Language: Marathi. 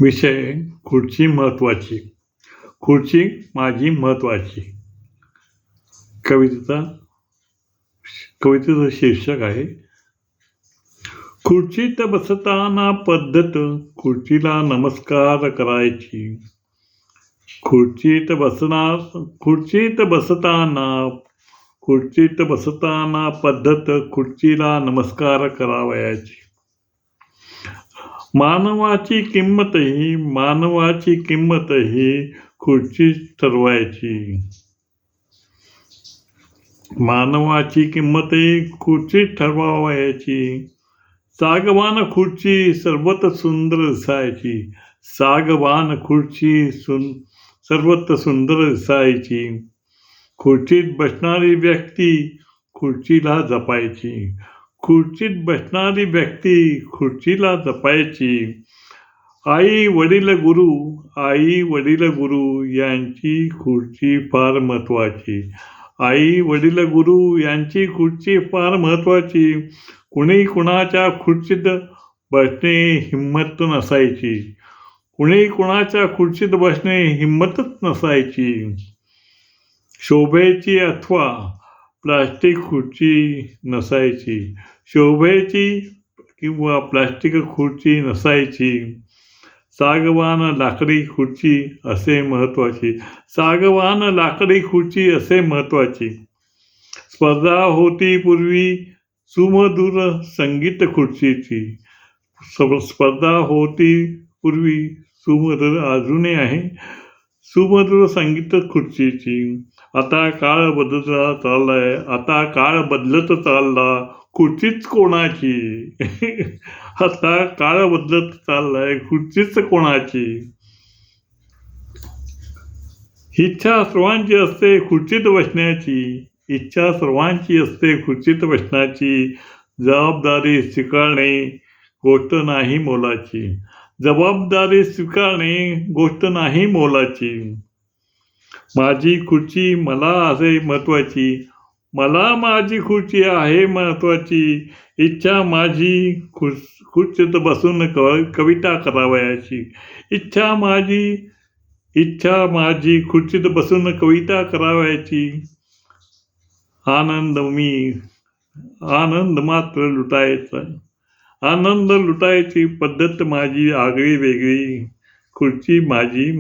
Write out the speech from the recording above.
विषय खुर्ची महत्त्वाची. खुर्ची माझी महत्त्वाची. कवितेचं शीर्षक आहे, खुर्चीत बसताना पद्धत खुर्चीला नमस्कार करायची. खुर्चीत बसताना पद्धत खुर्चीला नमस्कार करावयाची. मानवाची किंमतही खुर्चीच ठरवायची. मानवाची किंमतही खुर्चीच ठरवावयाची. सागवान खुर्ची सर्वत्र सुंदर दिसायची. सागवान खुर्ची सर्वत्र सुंदर दिसायची. खुर्चीत बसणारी व्यक्ती खुर्चीला जपायची. खुर्चीत बसणारी व्यक्ती खुर्चीला जपायची. आई वडील गुरु यांची खुर्ची फार महत्त्वाची. आई वडील गुरु यांची खुर्ची फार महत्त्वाची. कुणी कुणाच्या खुर्चीत बसणे हिंमत नसायची. कुणी कुणाच्या खुर्चीत बसणे हिंमतच नसायची. शोभेची अथवा प्लास्टिक खुर्ची नसायची. शोभेची किंवा प्लास्टिक खुर्ची नसायची. सागवान लाकडी खुर्ची असे महत्त्वाची. सागवान लाकडी खुर्ची असे महत्त्वाची. स्पर्धा होती पूर्वी सुमधुर संगीत खुर्चीची. स्पर्धा होती पूर्वी सुमधुर, अजूनही आहे, सुमधुर संगीत खुर्चीची. आता काळ बदलत चालला, खुर्चीच कोणाची. आता काळ बदलत चाललाय, खुर्चीच कोणाची. इच्छा सर्वांची असते खुर्चीत बसण्याची. इच्छा सर्वांची असते खुर्चीत बसण्याची. जबाबदारी स्वीकारणे गोष्ट नाही मोलाची. जबाबदारी स्वीकारणे गोष्ट नाही मोलाची. माझी खुर्ची मला आहे महत्त्वाची. मला माझी खुर्ची आहे महत्त्वाची. इच्छा माझी खुर्चीत बसून कविता करावयाची. इच्छा माझी खुर्चीत बसून कविता करावयाची. आनंद मात्र लुटायचा. आनंद लुटायची पद्धत माझी आगळी वेगळी. खुर्ची माझी.